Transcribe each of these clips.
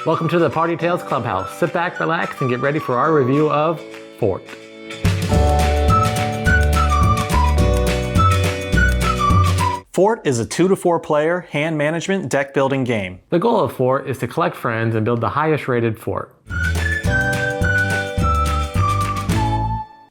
Welcome to the Party Tales Clubhouse. Sit back, relax, and get ready for our review of Fort. Fort is a 2 to 4 player hand management deck building game. The goal of Fort is to collect friends and build the highest rated fort.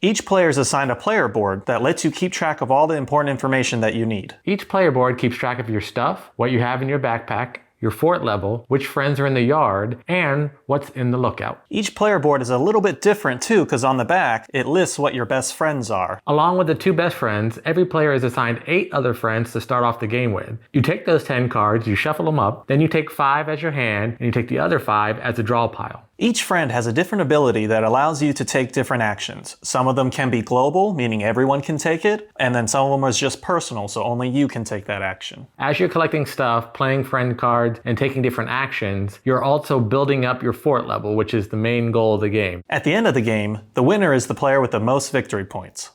Each player is assigned a player board that lets you keep track of all the important information that you need. Each player board keeps track of your stuff, what you have in your backpack, your fort level, which friends are in the yard, and what's in the lookout. Each player board is a little bit different too, because on the back, it lists what your best friends are. Along with the 2 best friends, every player is assigned 8 other friends to start off the game with. You take those 10 cards, you shuffle them up, then you take 5 as your hand, and you take the other 5 as a draw pile. Each friend has a different ability that allows you to take different actions. Some of them can be global, meaning everyone can take it, and then some of them are just personal, so only you can take that action. As you're collecting stuff, playing friend cards, and taking different actions, you're also building up your fort level, which is the main goal of the game. At the end of the game, the winner is the player with the most victory points.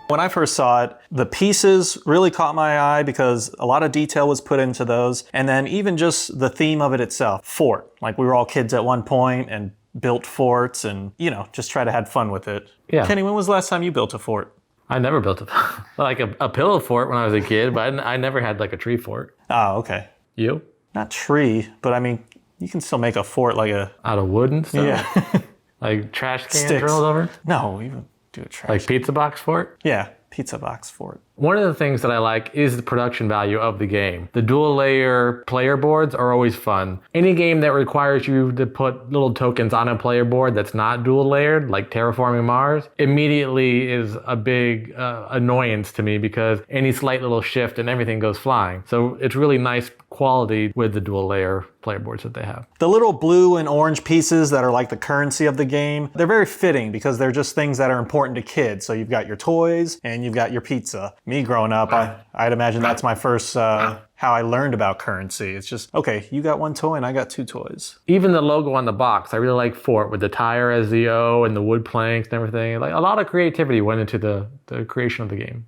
When I first saw it, the pieces really caught my eye because a lot of detail was put into those. And then even just the theme of it itself, fort. Like we were all kids at one point and built forts and, just try to have fun with it. Yeah. Kenny, when was the last time you built a fort? I never built a pillow fort when I was a kid, but I never had like a tree fort. Oh, okay. You? Not tree, but I mean, you can still make a fort like a... Out of wood and stuff? Yeah. Like trash can Sticks. drilled over? No, you do a trash. Like pizza box fort? Yeah, pizza box fort. One of the things that I like is the production value of the game. The dual layer player boards are always fun. Any game that requires you to put little tokens on a player board that's not dual layered, like Terraforming Mars, immediately is a big annoyance to me because any slight little shift and everything goes flying. So it's really nice quality with the dual layer player boards that they have. The little blue and orange pieces that are like the currency of the game, they're very fitting because they're just things that are important to kids. So you've got your toys and you've got your pizza. Me growing up, I'd imagine that's my first, how I learned about currency. It's just, okay, you got 1 toy and I got 2 toys. Even the logo on the box, I really like Fort with the tire as the O and the wood planks and everything. Like a lot of creativity went into the creation of the game.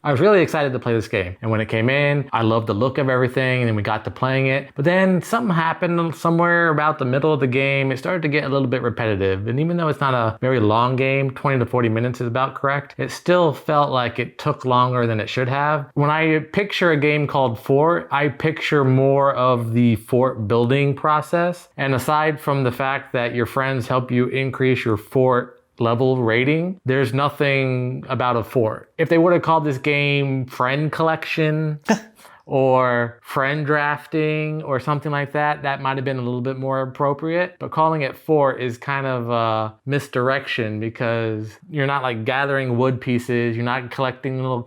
I was really excited to play this game. And when it came in, I loved the look of everything and then we got to playing it. But then something happened somewhere about the middle of the game. It started to get a little bit repetitive. And even though it's not a very long game, 20 to 40 minutes is about correct, it still felt like it took longer than it should have. When I picture a game called Fort, I picture more of the fort building process. And aside from the fact that your friends help you increase your fort level rating, there's nothing about a fort. If they would have called this game Friend Collection or Friend Drafting or something like that, that might have been a little bit more appropriate. But calling it fort is kind of a misdirection because you're not like gathering wood pieces, you're not collecting little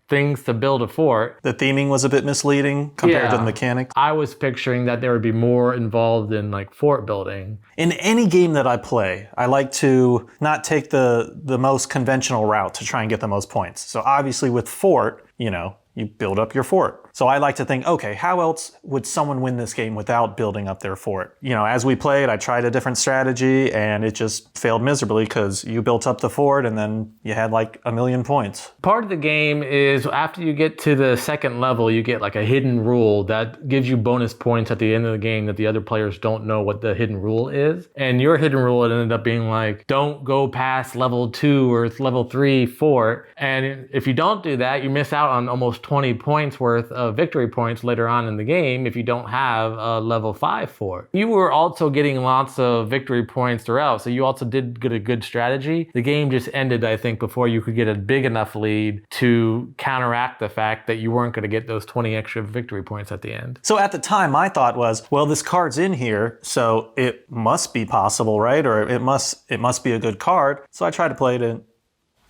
things to build a fort. The theming was a bit misleading compared to the mechanics. I was picturing that there would be more involved in like fort building. In any game that I play, I like to not take the most conventional route to try and get the most points. So obviously with fort, you build up your fort. So I like to think, okay, how else would someone win this game without building up their fort? As we played, I tried a different strategy and it just failed miserably because you built up the fort and then you had like 1,000,000 points. Part of the game is after you get to the second level, you get like a hidden rule that gives you bonus points at the end of the game that the other players don't know what the hidden rule is. And your hidden rule ended up being like, don't go past level 2 or level 3 fort. And if you don't do that, you miss out on almost 20 points worth of victory points later on in the game if you don't have a level 5 fort. You were also getting lots of victory points throughout, so you also did get a good strategy. The game just ended, I think, before you could get a big enough lead to counteract the fact that you weren't going to get those 20 extra victory points at the end. So at the time, my thought was, well, this card's in here, so it must be possible, right? Or it must be a good card. So I tried to play it and it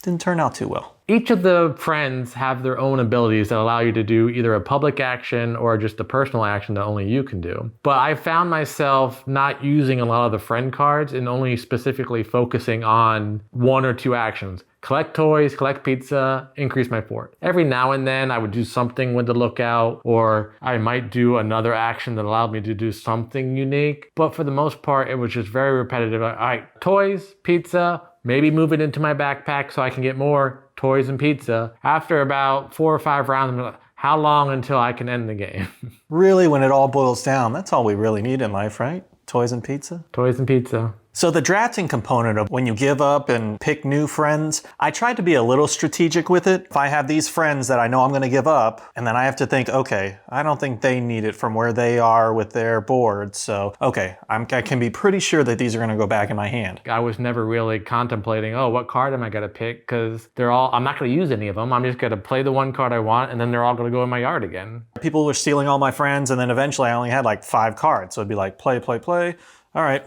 didn't turn out too well. Each of the friends have their own abilities that allow you to do either a public action or just a personal action that only you can do. But I found myself not using a lot of the friend cards and only specifically focusing on 1 or 2 actions. Collect toys, collect pizza, increase my fort. Every now and then I would do something with the lookout, or I might do another action that allowed me to do something unique. But for the most part, it was just very repetitive. All right, toys, pizza, maybe move it into my backpack so I can get more. toys and pizza. After about 4 or 5 rounds, I'm like, how long until I can end the game? Really, when it all boils down, that's all we really need in life, right? Toys and pizza? Toys and pizza. So the drafting component of when you give up and pick new friends, I tried to be a little strategic with it. If I have these friends that I know I'm going to give up, and then I have to think, okay, I don't think they need it from where they are with their board. So, okay, I can be pretty sure that these are going to go back in my hand. I was never really contemplating, oh, what card am I going to pick? Because I'm not going to use any of them. I'm just going to play the one card I want, and then they're all going to go in my yard again. People were stealing all my friends, and then eventually I only had like 5 cards. So it'd be like, play, play, play. All right.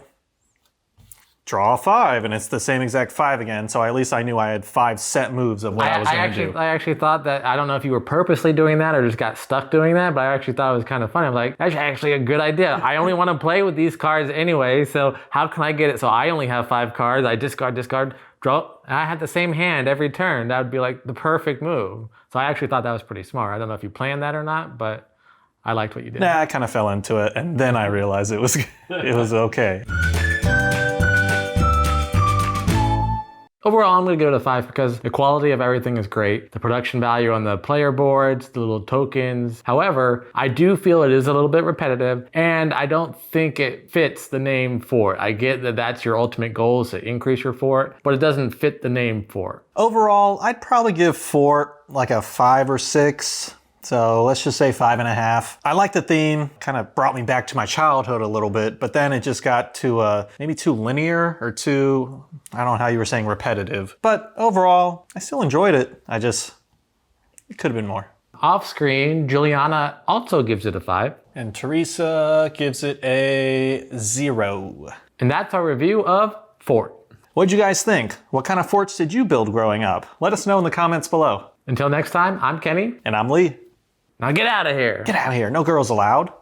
Draw 5, and it's the same exact 5 again, so at least I knew I had 5 set moves of what I was going to do. I actually thought that, I don't know if you were purposely doing that or just got stuck doing that, but I actually thought it was kind of funny. I'm like, that's actually a good idea. I only want to play with these cards anyway, so how can I get it? So I only have 5 cards, I discard, draw, and I had the same hand every turn. That would be like the perfect move. So I actually thought that was pretty smart. I don't know if you planned that or not, but I liked what you did. Nah, I kind of fell into it, and then I realized it was okay. Overall, I'm going to give it a 5 because the quality of everything is great. The production value on the player boards, the little tokens. However, I do feel it is a little bit repetitive, and I don't think it fits the name fort. I get that that's your ultimate goal is to increase your fort, but it doesn't fit the name fort. Overall, I'd probably give Fort like a 5 or 6. So let's just say 5.5. I like the theme, kind of brought me back to my childhood a little bit, but then it just got to maybe too linear or too, I don't know how you were saying, repetitive. But overall, I still enjoyed it. It could have been more. Off screen, Juliana also gives it a 5. And Teresa gives it a 0. And that's our review of Fort. What'd you guys think? What kind of forts did you build growing up? Let us know in the comments below. Until next time, I'm Kenny. And I'm Lee. Now get out of here. Get out of here. No girls allowed.